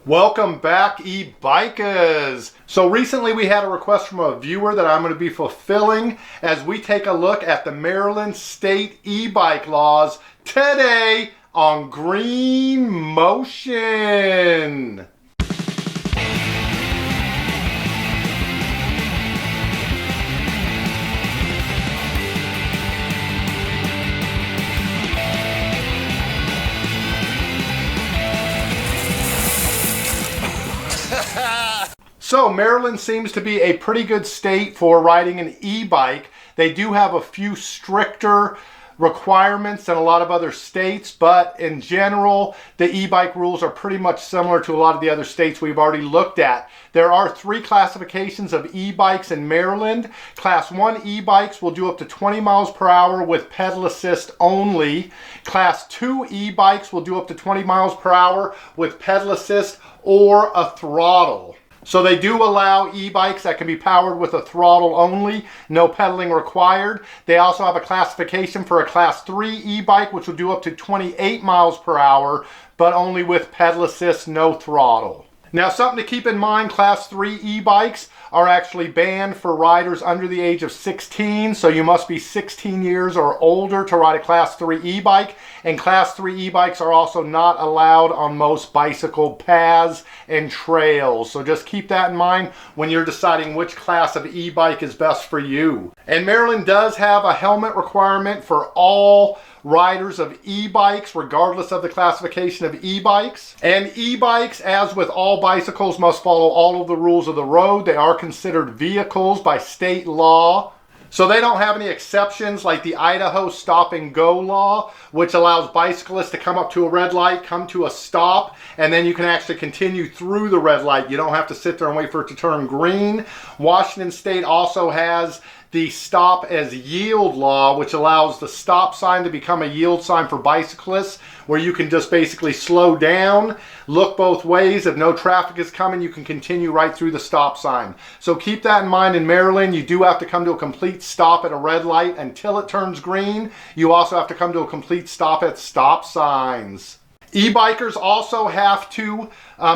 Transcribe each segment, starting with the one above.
Welcome back, e-bikers. So recently we had a request from a viewer that I'm going to be fulfilling as we take a look at the Maryland state e-bike laws today on GreenMotion. So Maryland seems to be a pretty good state for riding an e-bike. They do have a few stricter requirements than a lot of other states, but in general, the e-bike rules are pretty much similar to a lot of the other states we've already looked at. There are three classifications of e-bikes in Maryland. Class 1 e-bikes will do up to 20 miles per hour with pedal assist only. Class 2 e-bikes will do up to 20 miles per hour with pedal assist or a throttle. So they do allow e-bikes that can be powered with a throttle only, no pedaling required. They also have a classification for a class 3 e-bike, which will do up to 28 miles per hour, but only with pedal assist, no throttle. Now, something to keep in mind, class 3 e-bikes are actually banned for riders under the age of 16, so you must be 16 years or older to ride a class 3 e-bike, and class 3 e-bikes are also not allowed on most bicycle paths and trails, so just keep that in mind when you're deciding which class of e-bike is best for you. And Maryland does have a helmet requirement for all riders of e-bikes, regardless of the classification of e-bikes. And e-bikes, as with all bicycles, must follow all of the rules of the road. They are considered vehicles by state law. So they don't have any exceptions like the Idaho stop and go law, which allows bicyclists to come up to a red light, come to a stop, and then you can actually continue through the red light. You don't have to sit there and wait for it to turn green. Washington State also has the stop as yield law, which allows the stop sign to become a yield sign for bicyclists, where you can just basically slow down, look both ways. If no traffic is coming, you can continue right through the stop sign. So keep that in mind. In Maryland, you do have to come to a complete stop at a red light until it turns green. You also have to come to a complete stop at stop signs. E-bikers also have to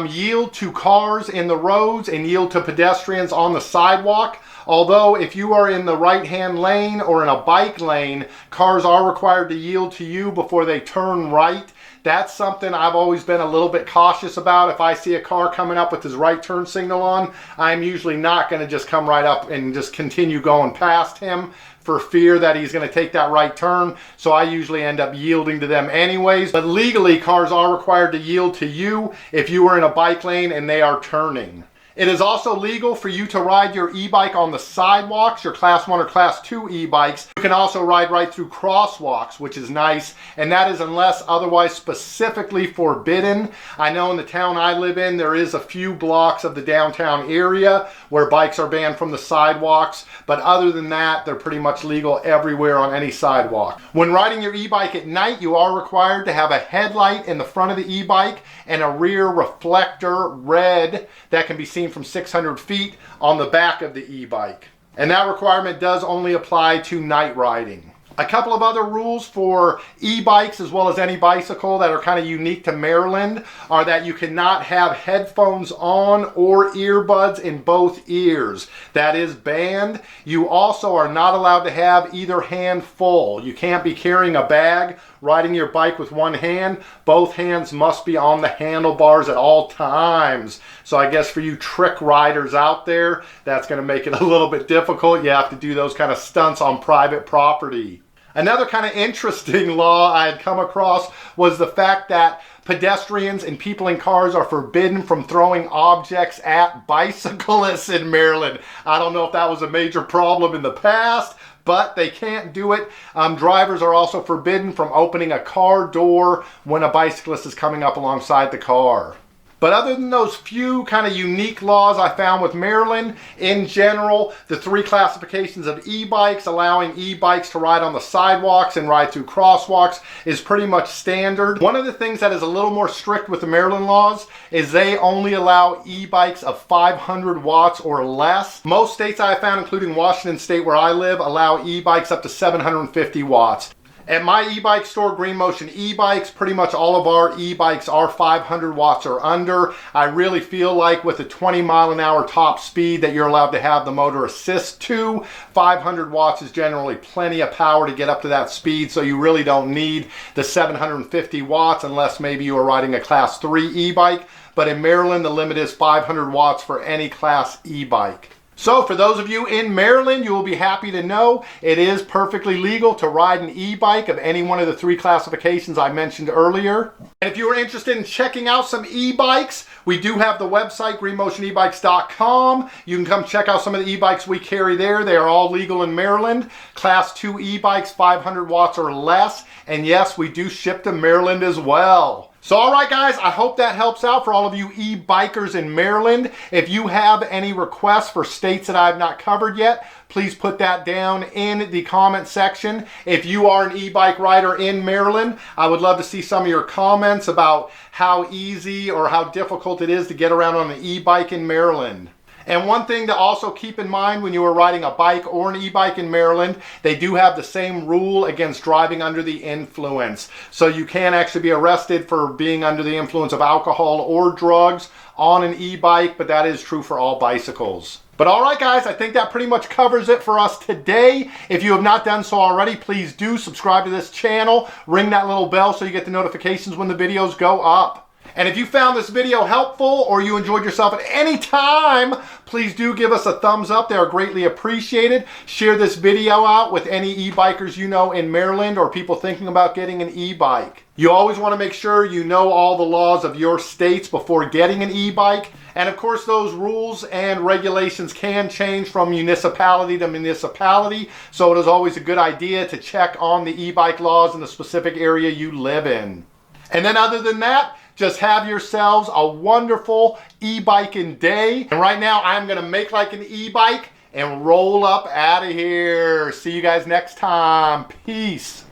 yield to cars in the roads and yield to pedestrians on the sidewalk. Although if you are in the right-hand lane or in a bike lane, cars are required to yield to you before they turn right. That's something I've always been a little bit cautious about. If I see a car coming up with his right turn signal on, I'm usually not going to just come right up and just continue going past him for fear that he's going to take that right turn. So I usually end up yielding to them anyways. But legally, cars are required to yield to you if you are in a bike lane and they are turning. It is also legal for you to ride your e-bike on the sidewalks, your class 1 or class 2 e-bikes. You can also ride right through crosswalks, which is nice, and that is unless otherwise specifically forbidden. I know in the town I live in, there is a few blocks of the downtown area where bikes are banned from the sidewalks, but other than that, they're pretty much legal everywhere on any sidewalk. When riding your e-bike at night, you are required to have a headlight in the front of the e-bike and a rear reflector red that can be seen from 600 feet on the back of the e-bike. And that requirement does only apply to night riding. A couple of other rules for e-bikes as well as any bicycle that are kind of unique to Maryland are that you cannot have headphones on or earbuds in both ears. That is banned. You also are not allowed to have either hand full. You can't be carrying a bag, riding your bike with one hand. Both hands must be on the handlebars at all times. So I guess for you trick riders out there, that's going to make it a little bit difficult. You have to do those kind of stunts on private property. Another kind of interesting law I had come across was the fact that pedestrians and people in cars are forbidden from throwing objects at bicyclists in Maryland. I don't know if that was a major problem in the past, but they can't do it. Drivers are also forbidden from opening a car door when a bicyclist is coming up alongside the car. But other than those few kind of unique laws I found with Maryland, in general, the three classifications of e-bikes, allowing e-bikes to ride on the sidewalks and ride through crosswalks, is pretty much standard. One of the things that is a little more strict with the Maryland laws is they only allow e-bikes of 500 watts or less. Most states I have found, including Washington State where I live, allow e-bikes up to 750 watts. At my e-bike store, GreenMotion EBikes, pretty much all of our e-bikes are 500 watts or under. I really feel like with a 20 mile an hour top speed that you're allowed to have the motor assist to. 500 watts is generally plenty of power to get up to that speed, so you really don't need the 750 watts unless maybe you are riding a class 3 e-bike. But in Maryland, the limit is 500 watts for any class e-bike. So for those of you in Maryland, you will be happy to know it is perfectly legal to ride an e-bike of any one of the 3 classifications I mentioned earlier. And if you are interested in checking out some e-bikes, we do have the website, GreenMotionEBikes.com. You can come check out some of the e-bikes we carry there. They are all legal in Maryland. Class 2 e-bikes, 500 watts or less. And yes, we do ship to Maryland as well. So all right guys, I hope that helps out for all of you e-bikers in Maryland. If you have any requests for states that I've not covered yet, please put that down in the comment section. If you are an e-bike rider in Maryland, I would love to see some of your comments about how easy or how difficult it is to get around on an e-bike in Maryland. And one thing to also keep in mind when you are riding a bike or an e-bike in Maryland, they do have the same rule against driving under the influence. So you can actually be arrested for being under the influence of alcohol or drugs on an e-bike, but that is true for all bicycles. But all right guys, I think that pretty much covers it for us today. If you have not done so already, please do subscribe to this channel. Ring that little bell so you get the notifications when the videos go up. And if you found this video helpful or you enjoyed yourself at any time, please do give us a thumbs up. They are greatly appreciated. Share this video out with any e-bikers you know in Maryland or people thinking about getting an e-bike. You always want to make sure you know all the laws of your states before getting an e-bike. And of course, those rules and regulations can change from municipality to municipality. So it is always a good idea to check on the e-bike laws in the specific area you live in. And then other than that, just have yourselves a wonderful e-biking day. And right now, I'm gonna make like an e-bike and roll up out of here. See you guys next time. Peace.